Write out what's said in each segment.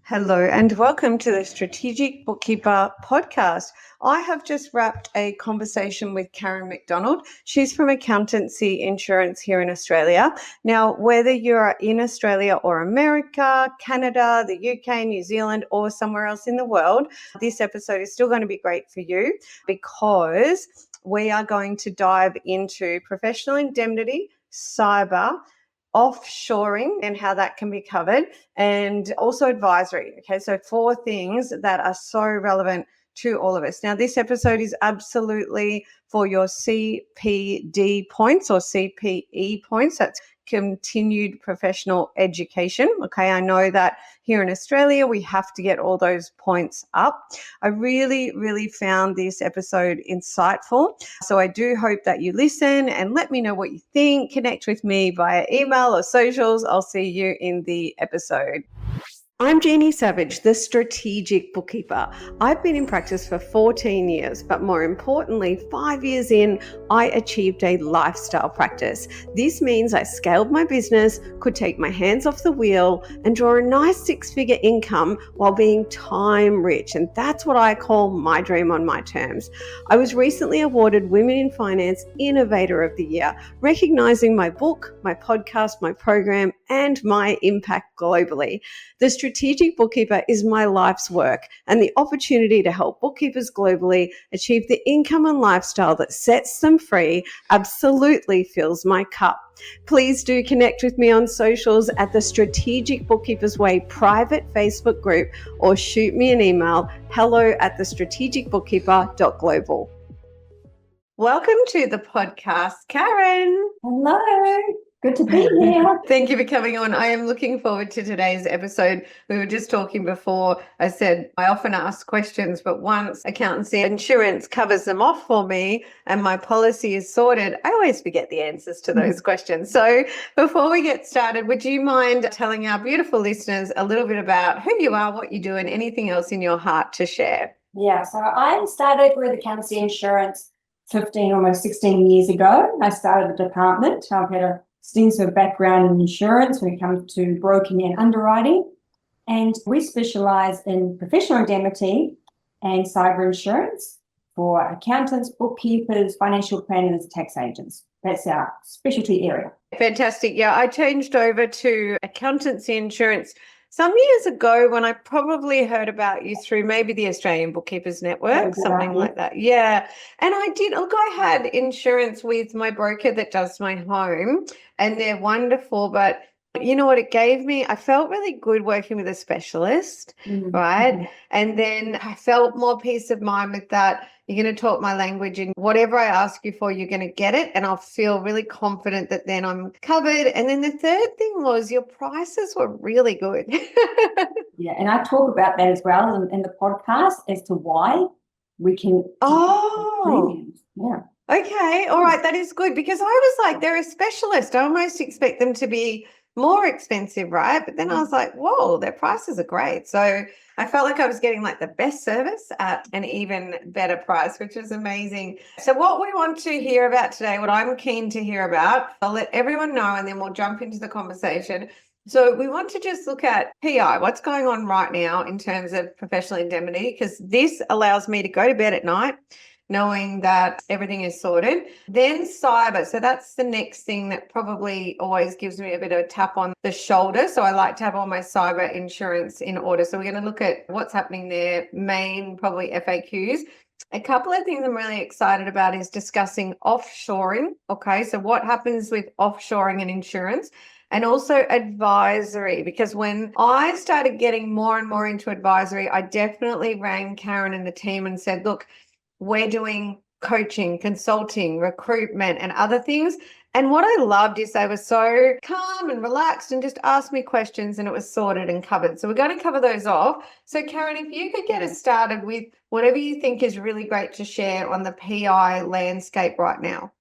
Hello and welcome to the Strategic Bookkeeper Podcast. I have just wrapped a conversation with Karen McDonald. She's from Accountancy Insurance here in Australia. Now, whether you're in Australia or America, Canada, the UK, New Zealand, or somewhere else in the world, this episode is still going to be great for you because we are going to dive into professional indemnity, cyber, offshoring and how that can be covered, and also advisory. Okay, so 4 things that are so relevant to all of us. Now, this episode is absolutely for your CPD points or CPE points. That's continued professional education. Okay, I know that here in Australia, we have to get all those points up. I really found this episode insightful. So I do hope that you listen and let me know what you think. Connect with me via email or socials. I'll see you in the episode. I'm Jeannie Savage, the Strategic Bookkeeper. I've been in practice for 14 years, but more importantly, 5 years in, I achieved a lifestyle practice. This means I scaled my business, could take my hands off the wheel, and draw a nice 6-figure income while being time rich. And that's what I call my dream on my terms. I was recently awarded Women in Finance Innovator of the Year, recognizing my book, my podcast, my program, and my impact globally. The Strategic Bookkeeper is my life's work, and the opportunity to help bookkeepers globally achieve the income and lifestyle that sets them free absolutely fills my cup. Please do connect with me on socials at the Strategic Bookkeepers Way private Facebook group, or shoot me an email, hello@thestrategicbookkeeper.global. Welcome to the podcast, Karen. Hello, good to be here. Thank you for coming on. I am looking forward to today's episode. We were just talking before. I said I often ask questions, but once Accountancy Insurance covers them off for me and my policy is sorted, I always forget the answers to those questions. So before we get started, would you mind telling our beautiful listeners a little bit about who you are, what you do, and anything else in your heart to share? Yeah, so I started with Accountancy Insurance 15, almost 16 years ago. I started the department. I've had a extensive background in insurance when it comes to broking and underwriting. And we specialise in professional indemnity and cyber insurance for accountants, bookkeepers, financial planners, tax agents. That's our specialty area. Fantastic. Yeah, I changed over to Accountancy Insurance some years ago when I probably heard about you through maybe the Australian Bookkeepers Network, something like that. Yeah. And I had insurance with my broker that does my home, and they're wonderful, but you know what it gave me? I felt really good working with a specialist, right? And then I felt more peace of mind with that. You're going to talk my language, and whatever I ask you for, you're going to get it. And I'll feel really confident that then I'm covered. And then the third thing was your prices were really good. Yeah, and I talk about that as well in the podcast as to why we can. Yeah. Okay. All right. That is good, because I was like, they're a specialist. I almost expect them to be more expensive, right? But then I was like, whoa, their prices are great. So I felt like I was getting like the best service at an even better price, which is amazing. So what we want to hear about today, what I'm keen to hear about, I'll let everyone know and then we'll jump into the conversation. So we want to just look at PI, what's going on right now in terms of professional indemnity, because this allows me to go to bed at night knowing that everything is sorted. Then cyber. So that's the next thing that probably always gives me a bit of a tap on the shoulder. So I like to have all my cyber insurance in order. So we're going to look at what's happening there, main probably FAQs. A couple of things I'm really excited about is discussing offshoring. Okay, so what happens with offshoring and insurance? And also advisory, because when I started getting more and more into advisory, I definitely rang Karen and the team and said, look, we're doing coaching, consulting, recruitment, and other things. And what I loved is they were so calm and relaxed and just asked me questions, and it was sorted and covered. So we're going to cover those off. So Karen, if you could get us started with whatever you think is really great to share on the PI landscape right now.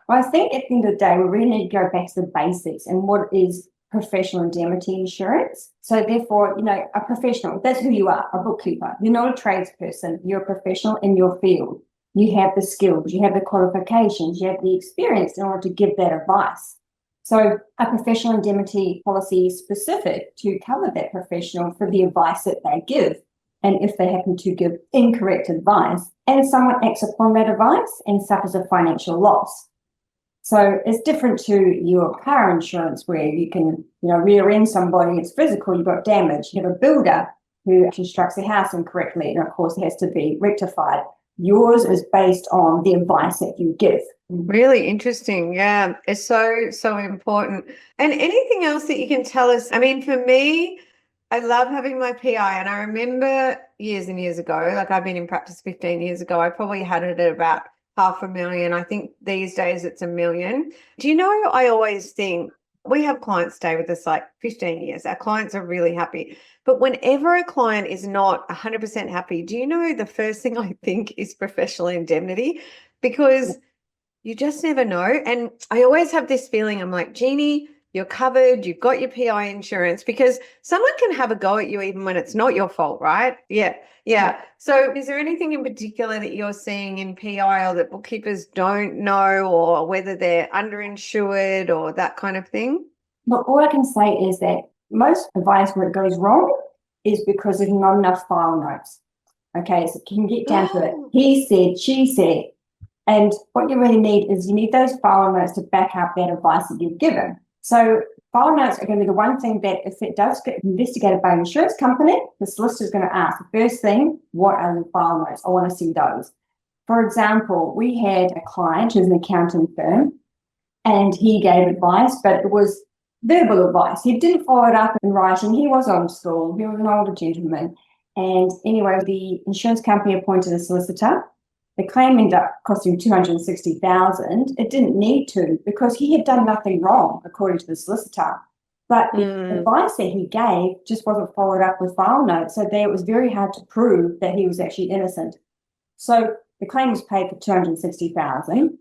Well, I think at the end of the day, we really need to go back to the basics and what is professional indemnity insurance. So therefore, a professional, that's who you are, a bookkeeper. You're not a tradesperson. You're a professional in your field. You have the skills, you have the qualifications, you have the experience in order to give that advice. So a professional indemnity policy is specific to cover that professional for the advice that they give. And if they happen to give incorrect advice and someone acts upon that advice and suffers a financial loss. So it's different to your car insurance where you can, rear end somebody, it's physical, you've got damage. You have a builder who constructs a house incorrectly, and of course it has to be rectified. Yours is based on the advice that you give. Really interesting. Yeah, it's so important. And anything else that you can tell us? I mean, for me, I love having my PI, and I remember years and years ago, like I've been in practice 15 years ago, I probably had it at about $500,000. I think these days it's $1 million. Do you know, I always think we have clients stay with us like 15 years. Our clients are really happy. But whenever a client is not 100% happy, do you know the first thing I think is professional indemnity? Because you just never know. And I always have this feeling, I'm like, Jeannie, you're covered, you've got your PI insurance, because someone can have a go at you even when it's not your fault, right? Yeah. So is there anything in particular that you're seeing in PI or that bookkeepers don't know, or whether they're underinsured or that kind of thing? But all I can say is that most advice where it goes wrong is because there's not enough file notes. Okay, so you can get down to it. He said, she said. And what you really need is you need those file notes to back up that advice that you've given. So file notes are going to be the one thing that if it does get investigated by an insurance company, the solicitor is going to ask the first thing, what are the file notes? I want to see those. For example, we had a client who's an accounting firm, and he gave advice, but it was verbal advice. He didn't follow it up in writing. He was on school. He was an older gentleman. And anyway, the insurance company appointed a solicitor. The claim ended up costing $260,000. It didn't need to, because he had done nothing wrong, according to the solicitor. But the advice that he gave just wasn't followed up with file notes. So there it was very hard to prove that he was actually innocent. So the claim was paid for $260,000.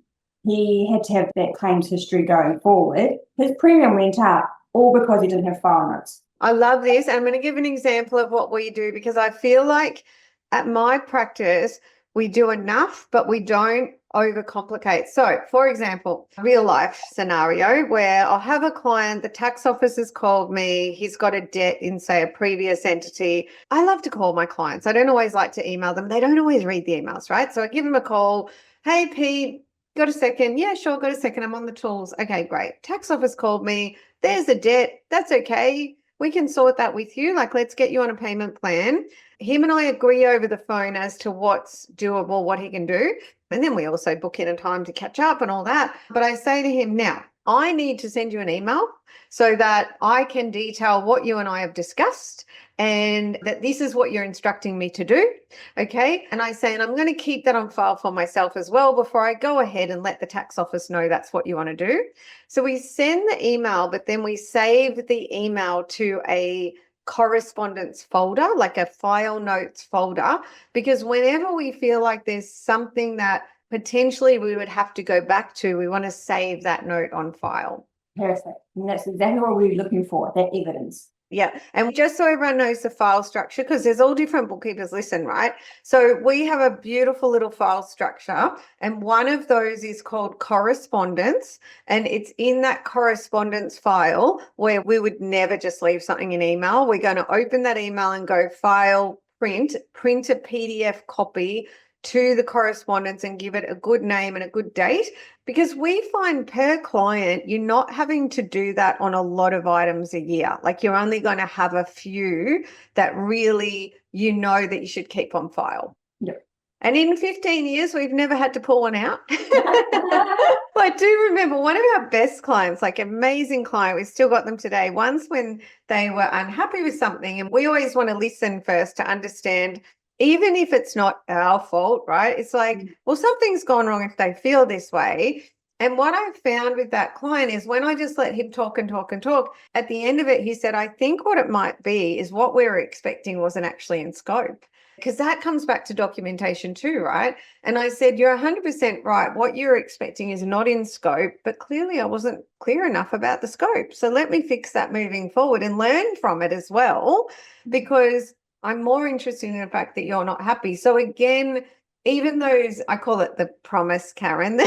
He had to have that claims history going forward. His premium went up, all because he didn't have file notes. I love this. I'm going to give an example of what we do, because I feel like at my practice, we do enough, but we don't overcomplicate. So, for example, real life scenario where I'll have a client, the tax office has called me, he's got a debt in, say, a previous entity. I love to call my clients. I don't always like to email them. They don't always read the emails, right? So I give them a call. Hey, Pete, got a second? Yeah, sure, got a second. I'm on the tools. Okay, great. Tax office called me. There's a debt. That's okay. We can sort that with you. Like, let's get you on a payment plan. Him and I agree over the phone as to what's doable, what he can do. And then we also book in a time to catch up and all that. But I say to him, now, I need to send you an email so that I can detail what you and I have discussed and that this is what you're instructing me to do. Okay. And I say, and I'm going to keep that on file for myself as well before I go ahead and let the tax office know that's what you want to do. So we send the email, but then we save the email to a correspondence folder, like a file notes folder, because whenever we feel like there's something that potentially we would have to go back to, we want to save that note on file. Perfect. And that's exactly what we're looking for, that evidence. Yeah. And just so everyone knows the file structure, because there's all different bookkeepers listen, right? So we have a beautiful little file structure, and one of those is called correspondence. And it's in that correspondence file where we would never just leave something in email. We're going to open that email and go file, print a PDF copy to the correspondence and give it a good name and a good date, because we find per client, you're not having to do that on a lot of items a year. Like, you're only going to have a few that really, that you should keep on file. Yep. And in 15 years, we've never had to pull one out. I do remember one of our best clients, like amazing client, we still got them today, once when they were unhappy with something, and we always want to listen first to understand, even if it's not our fault, right? It's like, well, something's gone wrong if they feel this way. And what I found with that client is when I just let him talk and talk and talk, at the end of it, he said, I think what it might be is what we were expecting wasn't actually in scope. Because that comes back to documentation too, right? And I said, you're 100% right. What you're expecting is not in scope, but clearly I wasn't clear enough about the scope. So let me fix that moving forward and learn from it as well, because I'm more interested in the fact that you're not happy. So again, even those, I call it the promise, Karen,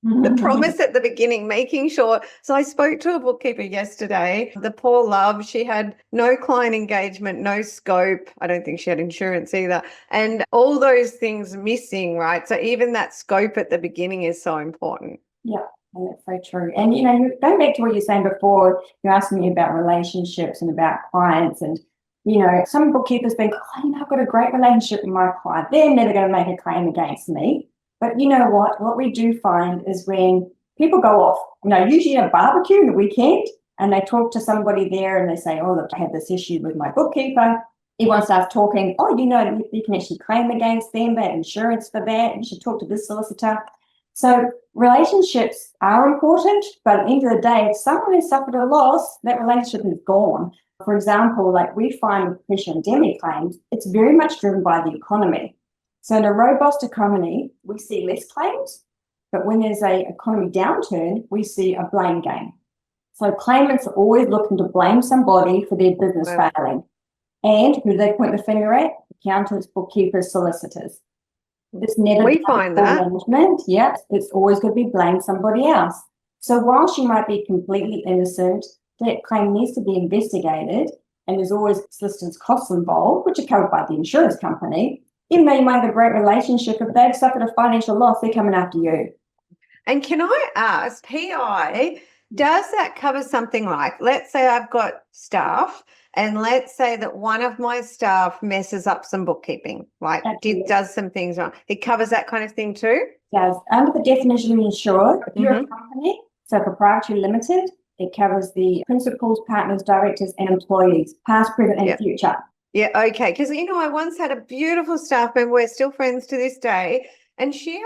The promise at the beginning, making sure. So I spoke to a bookkeeper yesterday. The poor love, she had no client engagement, no scope. I don't think she had insurance either. And all those things missing, right? So even that scope at the beginning is so important. Yeah, and that's so true. And, you going back to what you were saying before, you're asking me about relationships and about clients. And, some bookkeepers think, I've got a great relationship with my client. They're never going to make a claim against me. But you know what we do find is when people go off, usually at a barbecue on the weekend, and they talk to somebody there and they say, look, I have this issue with my bookkeeper. Everyone starts talking, you can actually claim against them, they have insurance for that, you should talk to this solicitor. So relationships are important, but at the end of the day, if someone has suffered a loss, that relationship is gone. For example, like we find with professional indemnity claims, it's very much driven by the economy. So in a robust economy, we see less claims, but when there's an economy downturn, we see a blame game. So claimants are always looking to blame somebody for their business failing. And who do they point the finger at? Accountants, bookkeepers, solicitors. It's never we find that management. Yeah, it's always going to be blame somebody else. So while she might be completely innocent, that claim needs to be investigated, and there's always solicitors' costs involved, which are covered by the insurance company. Even though you might have a great relationship, if they've suffered a financial loss, they're coming after you. And can I ask, PI, does that cover something like, let's say I've got staff, and let's say that one of my staff messes up some bookkeeping, does some things wrong. It covers that kind of thing too? Yes. Under the definition of insured, if you're a company, so proprietary limited, it covers the principals, partners, directors, and employees, past, present, and future. Yeah, okay. Because, I once had a beautiful staff member, we're still friends to this day, and she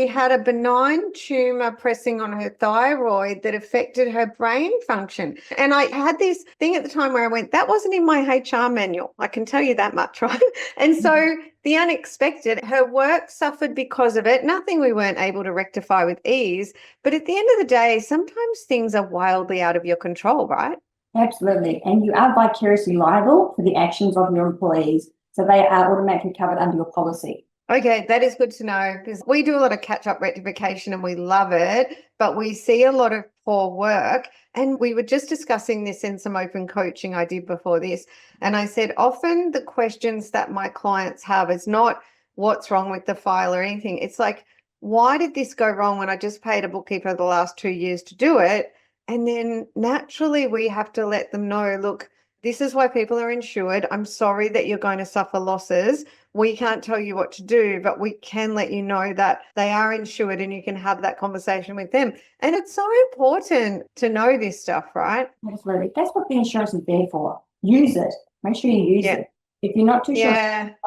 had a benign tumor pressing on her thyroid that affected her brain function. And I had this thing at the time where I went, that wasn't in my HR manual. I can tell you that much, right? And so the unexpected, her work suffered because of it. Nothing we weren't able to rectify with ease. But at the end of the day, sometimes things are wildly out of your control, right? Absolutely. And you are vicariously liable for the actions of your employees. So they are automatically covered under your policy. Okay, that is good to know, because we do a lot of catch-up rectification and we love it, but we see a lot of poor work. And we were just discussing this in some open coaching I did before this. And I said, often the questions that my clients have is not what's wrong with the file or anything. It's like, why did this go wrong when I just paid a bookkeeper the last 2 years to do it? And then naturally we have to let them know, look, this is why people are insured. I'm sorry that you're going to suffer losses. We can't tell you what to do, but we can let you know that they are insured and you can have that conversation with them. And it's so important to know this stuff, right? Absolutely. That's what the insurance is there for. Use it. Make sure you use it. If you're not too sure,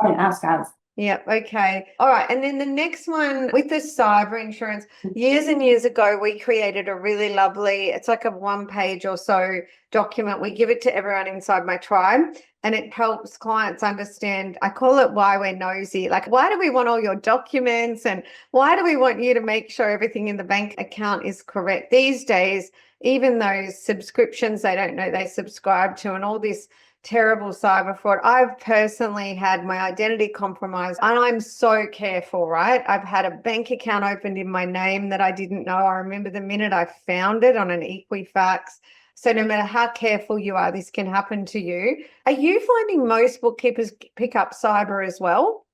don't ask us. Yeah. Okay. All right. And then the next one with the cyber insurance, years and years ago, we created a really lovely, it's like a 1-page or so document. We give it to everyone inside my tribe, and it helps clients understand. I call it why we're nosy. Like, why do we want all your documents, and why do we want you to make sure everything in the bank account is correct? These days, even those subscriptions they don't know they subscribe to, and all this terrible cyber fraud. I've personally had my identity compromised, and I'm so careful, right? I've had a bank account opened in my name that I didn't know. I remember the minute I found it on an Equifax. So no matter how careful you are, this can happen to you. Are you finding most bookkeepers pick up cyber as well?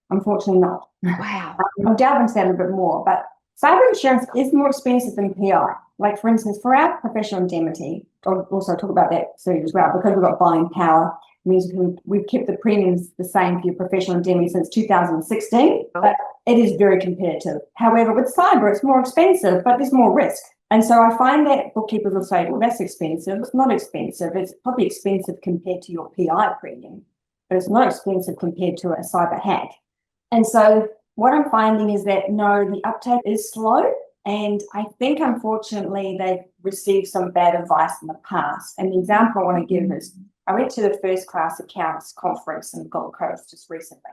Unfortunately not. Wow. I'll delve into that a bit more, but cyber insurance is more expensive than PI. Like, for instance, for our professional indemnity, I'll also talk about that soon as well, because we've got buying power, means we've kept the premiums the same for your professional indemnity since 2016, but it is very competitive. However, with cyber, it's more expensive, but there's more risk. And so I find that bookkeepers will say, well, that's expensive. It's not expensive. It's probably expensive compared to your PI premium, but it's not expensive compared to a cyber hack. And so what I'm finding is that, no, the uptake is slow. And I think, unfortunately, they've received some bad advice in the past. And the example I want to give is, I went to the first class accounts conference in the Gold Coast just recently.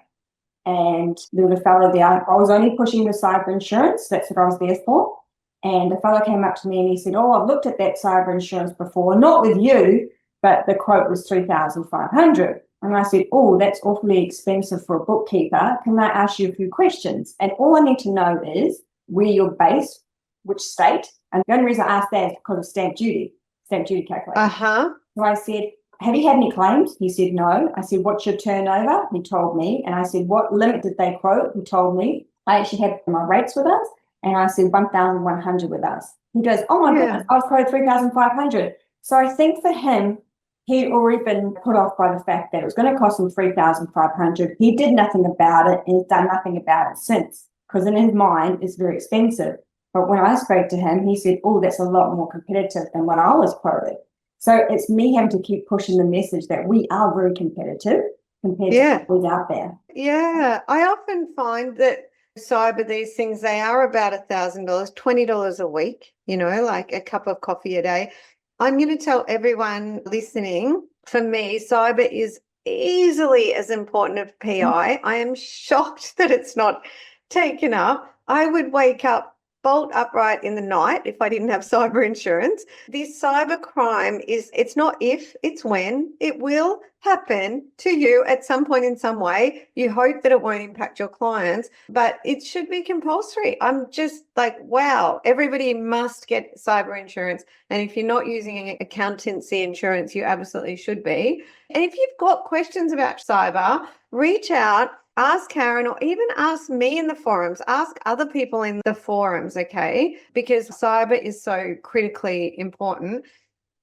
And there was a fellow there. I was only pushing the cyber insurance. That's what I was there for. And the fellow came up to me and he said, I've looked at that cyber insurance before, not with you, but the quote was $3,500. And I said, that's awfully expensive for a bookkeeper. Can I ask you a few questions? And all I need to know is where you're based, which state. And the only reason I asked that is because of stamp duty calculation. Uh-huh. So I said, have you had any claims? He said, no. I said, what's your turnover? He told me. And I said, what limit did they quote? He told me. I actually had my rates with us. And I said, 1,100 with us. He goes, oh my goodness, I was quoted 3,500. So I think for him, he'd already been put off by the fact that it was going to cost him 3,500. He did nothing about it and he's done nothing about it since, because in his mind, it's very expensive. But when I spoke to him, he said, oh, that's a lot more competitive than what I was quoted. So it's me having to keep pushing the message that we are very competitive compared to what's out there. Yeah. I often find that cyber, these things, they are about $1,000, $20 a week, like a cup of coffee a day. I'm going to tell everyone listening, for me, cyber is easily as important as PI. I am shocked that it's not taken up. I would wake up bolt upright in the night if I didn't have cyber insurance. This cyber crime it's not if, it's when. It will happen to you at some point in some way. You hope that it won't impact your clients, but it should be compulsory. I'm just like, wow, everybody must get cyber insurance. And if you're not using accountancy insurance, you absolutely should be. And if you've got questions about cyber, reach out. Ask Karen, or even ask me in the forums, ask other people in the forums, okay? Because cyber is so critically important.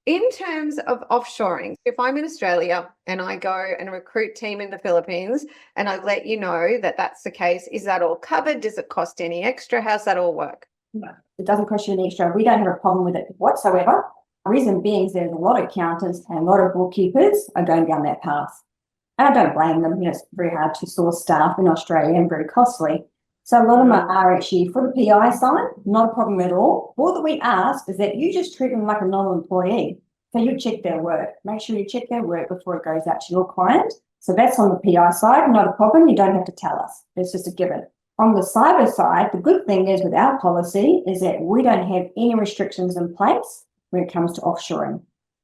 In terms of offshoring, if I'm in Australia and I go and recruit team in the Philippines and I let you know that that's the case, is that all covered? Does it cost any extra? How's that all work? No, it doesn't cost you any extra. We don't have a problem with it whatsoever. The reason being is there's a lot of accountants and a lot of bookkeepers are going down that path. And I don't blame them. It's very hard to source staff in Australia and very costly. So a lot of them are actually, for the PI side, not a problem at all. All that we ask is that you just treat them like a normal employee. So you check their work. Make sure you check their work before it goes out to your client. So that's on the PI side, not a problem. You don't have to tell us. It's just a given. On the cyber side, the good thing is with our policy is that we don't have any restrictions in place when it comes to offshoring.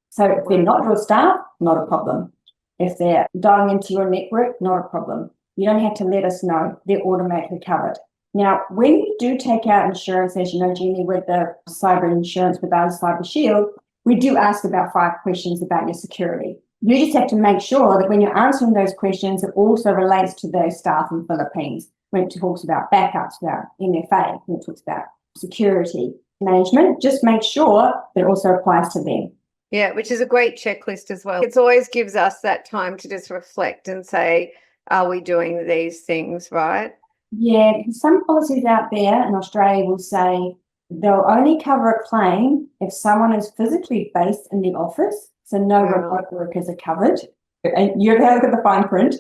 So if they're not your staff, not a problem. If they're dialing into your network, not a problem. You don't have to let us know. They're automatically covered. Now, when you do take out insurance, as you know, Jeannie, with the cyber insurance with our Cyber Shield, we do ask about 5 questions about your security. You just have to make sure that when you're answering those questions, it also relates to those staff in the Philippines. When it talks about backups, about MFA, when it talks about security management, just make sure that it also applies to them. Yeah, which is a great checklist as well. It always gives us that time to just reflect and say, are we doing these things right? Yeah, some policies out there in Australia will say they'll only cover a claim if someone is physically based in the office. So no remote workers are covered. And you have to look at the fine print.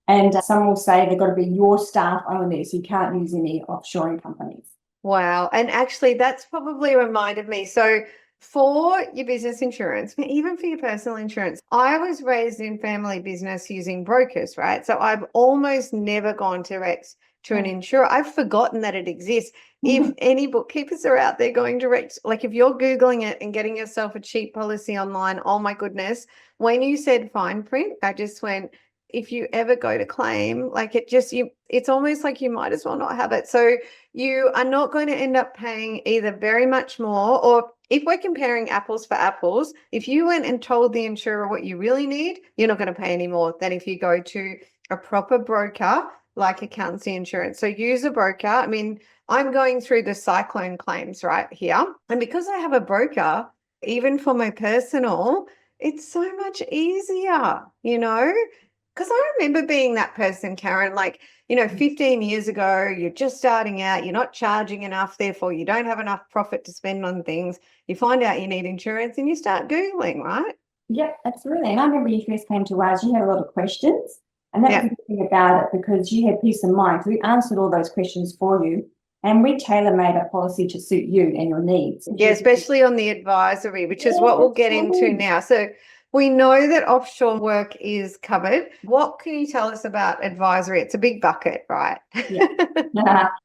And some will say they've got to be your staff only, so you can't use any offshoring companies. Wow. And actually, that's probably reminded me. So for your business insurance, even for your personal insurance, I was raised in family business using brokers, right? So I've almost never gone direct to an insurer. I've forgotten that it exists. If any bookkeepers are out there going direct, like if you're Googling it and getting yourself a cheap policy online, oh my goodness, when you said fine print, I just went, if you ever go to claim, like it's almost like you might as well not have it. So you are not going to end up paying either very much more, or if we're comparing apples for apples, if you went and told the insurer what you really need, you're not going to pay any more than if you go to a proper broker like Accountancy Insurance. So use a broker. I mean, I'm going through the cyclone claims right here. And because I have a broker, even for my personal, it's so much easier, Because I remember being that person, Karen, 15 years ago, you're just starting out, you're not charging enough, therefore you don't have enough profit to spend on things. You find out you need insurance and you start Googling, right? Yeah, absolutely. And I remember you first came to us, you had a lot of questions. And that's the good thing about it, because you had peace of mind. So we answered all those questions for you. And we tailor-made a policy to suit you and your needs. Yeah, especially on the advisory, which is what we'll get into now. So we know that offshore work is covered. What can you tell us about advisory? It's a big bucket, right?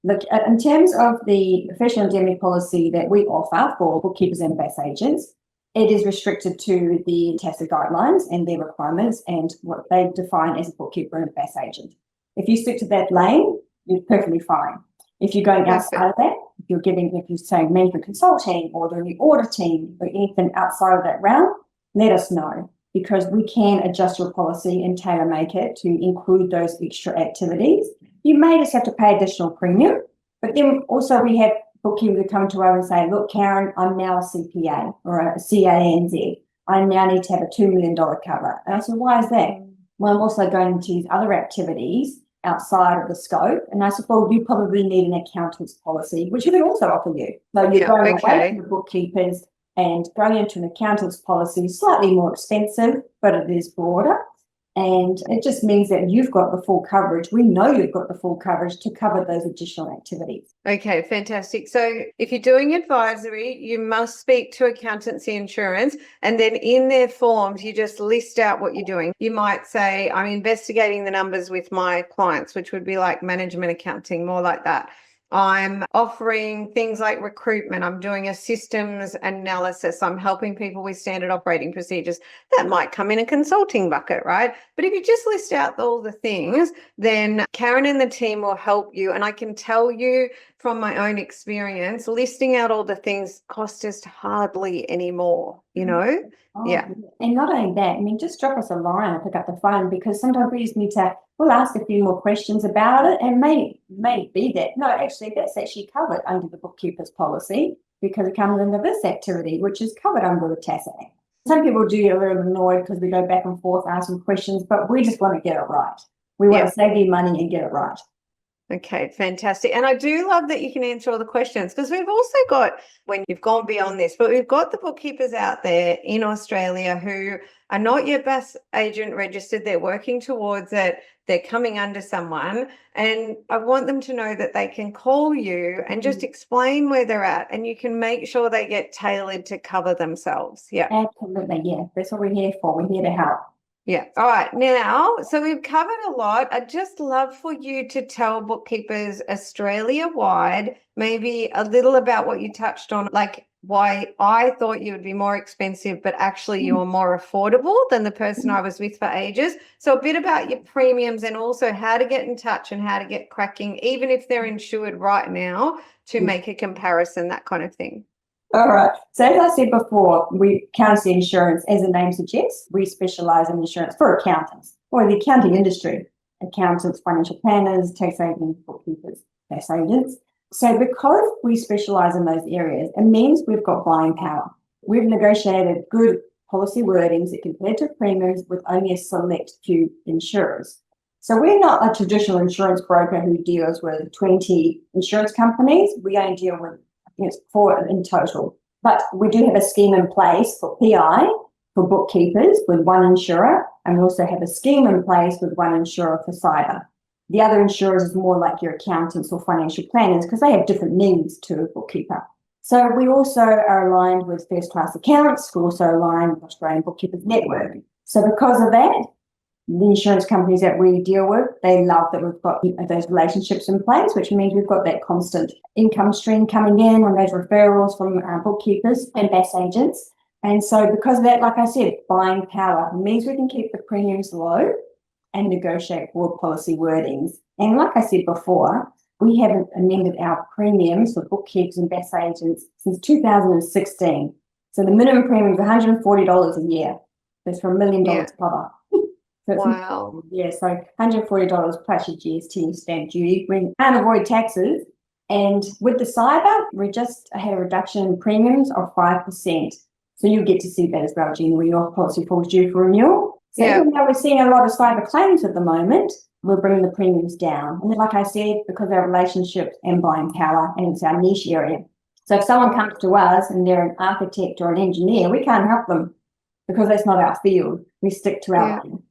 Look, in terms of the professional indemnity policy that we offer for bookkeepers and BAS agents, it is restricted to the TASA guidelines and their requirements and what they define as a bookkeeper and a BAS agent. If you stick to that lane, you're perfectly fine. If you're going outside of that, you're giving, if you say management consulting or doing the auditing or anything outside of that realm, let us know, because we can adjust your policy and tailor make it to include those extra activities. You may just have to pay additional premium, but then also we have bookkeepers who come to us and say, look, Karen, I'm now a CPA or a CANZ. I now need to have a $2 million cover. And I said, why is that? Well, I'm also going into these other activities outside of the scope. And I said, well, you probably need an accountant's policy, which we can also offer you. So you're going away from the bookkeepers and going into an accountant's policy, slightly more expensive, but it is broader. And it just means that you've got the full coverage. We know you've got the full coverage to cover those additional activities. Okay, fantastic. So if you're doing advisory, you must speak to Accountancy Insurance, and then in their forms, you just list out what you're doing. You might say, I'm investigating the numbers with my clients, which would be like management accounting, more like that. I'm offering things like recruitment. I'm doing a systems analysis. I'm helping people with standard operating procedures. That might come in a consulting bucket, right? But if you just list out all the things, then Karen and the team will help you. And I can tell you from my own experience, listing out all the things cost us hardly any more, you know? Oh, yeah. And not only that, I mean, just drop us a line and pick up the phone, because sometimes we just need to, we'll ask a few more questions about it, and may be that, no, actually, that's actually covered under the bookkeeper's policy because it comes under this activity, which is covered under the TAS Act. Some people do get a little annoyed because we go back and forth asking questions, but we just want to get it right. We want to save you money and get it right. Okay, fantastic. And I do love that you can answer all the questions, because we've also got, when you've gone beyond this, but we've got the bookkeepers out there in Australia who are not yet BAS agent registered. They're working towards it. They're coming under someone. And I want them to know that they can call you and just explain where they're at, and you can make sure they get tailored to cover themselves. Yeah. Absolutely. Yeah. That's what we're here for. We're here to help. Yeah. All right. Now, so we've covered a lot. I'd just love for you to tell bookkeepers Australia-wide maybe a little about what you touched on, like why I thought you would be more expensive, but actually you are more affordable than the person I was with for ages. So a bit about your premiums, and also how to get in touch and how to get cracking, even if they're insured right now, to make a comparison, that kind of thing. All right. So as I said before, Accountancy Insurance, as the name suggests, we specialise in insurance for accountants or the accounting industry, accountants, financial planners, tax agents, bookkeepers, tax agents. So because we specialise in those areas, it means we've got buying power. We've negotiated good policy wordings that compare to premiums with only a select few insurers. So we're not a traditional insurance broker who deals with 20 insurance companies. We only deal with, I think it's 4 in total. But we do have a scheme in place for PI, for bookkeepers, with one insurer, and we also have a scheme in place with one insurer for cyber. The other insurers is more like your accountants or financial planners, because they have different needs to a bookkeeper. So we also are aligned with First Class Accounts. We're also aligned with Australian Bookkeepers Network. So because of that, the insurance companies that we deal with, they love that we've got those relationships in place, which means we've got that constant income stream coming in on those referrals from our bookkeepers and BAS agents. And so because of that, like I said, buying power means we can keep the premiums low and negotiate broad policy wordings. And like I said before, we haven't amended our premiums for bookkeepers and BAS agents since 2016. So the minimum premium is $140 a year. That's for $1 million cover. So wow. Yeah, so $140 plus your GST and stamp duty. We can't avoid taxes. And with the cyber, we just had a reduction in premiums of 5%. So you'll get to see that as well, Jeannie, when your policy falls due for renewal. So even though we're seeing a lot of cyber claims at the moment, we're bringing the premiums down. And then, like I said, because of our relationships and buying power, and it's our niche area. So if someone comes to us and they're an architect or an engineer, we can't help them because that's not our field. We stick to our thing.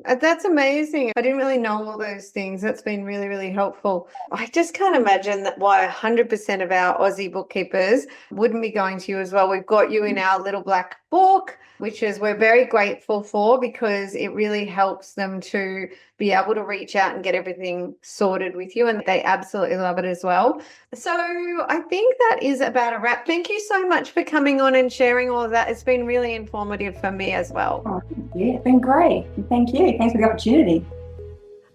That's amazing. I didn't really know all those things. That's been really, really helpful. I just can't imagine that why 100% of our Aussie bookkeepers wouldn't be going to you as well. We've got you in our little black book, which is we're very grateful for, because it really helps them to be able to reach out and get everything sorted with you, and they absolutely love it as well. So I think that is about a wrap. Thank you so much for coming on and sharing all of that. It's been really informative for me as well. Oh, thank you. It's been great. Thank you. Thanks for the opportunity.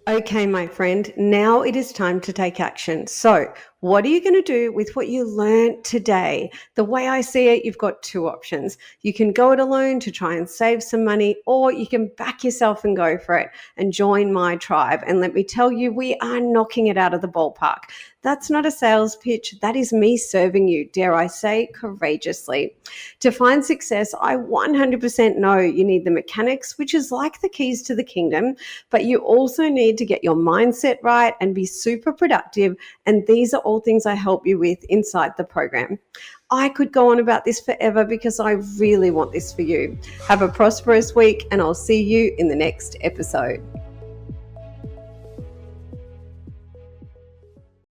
Okay, my friend, now it is time to take action. So What are you going to do with what you learned today? The way I see it, you've got two options. You can go it alone to try and save some money, or you can back yourself and go for it and join my tribe. And let me tell you, we are knocking it out of the ballpark. That's not a sales pitch. That is me serving you, dare I say, courageously. To find success, I 100% know you need the mechanics, which is like the keys to the kingdom, but you also need to get your mindset right and be super productive. And these are all things I help you with inside the program. I could go on about this forever because I really want this for you. Have a prosperous week, and I'll see you in the next episode.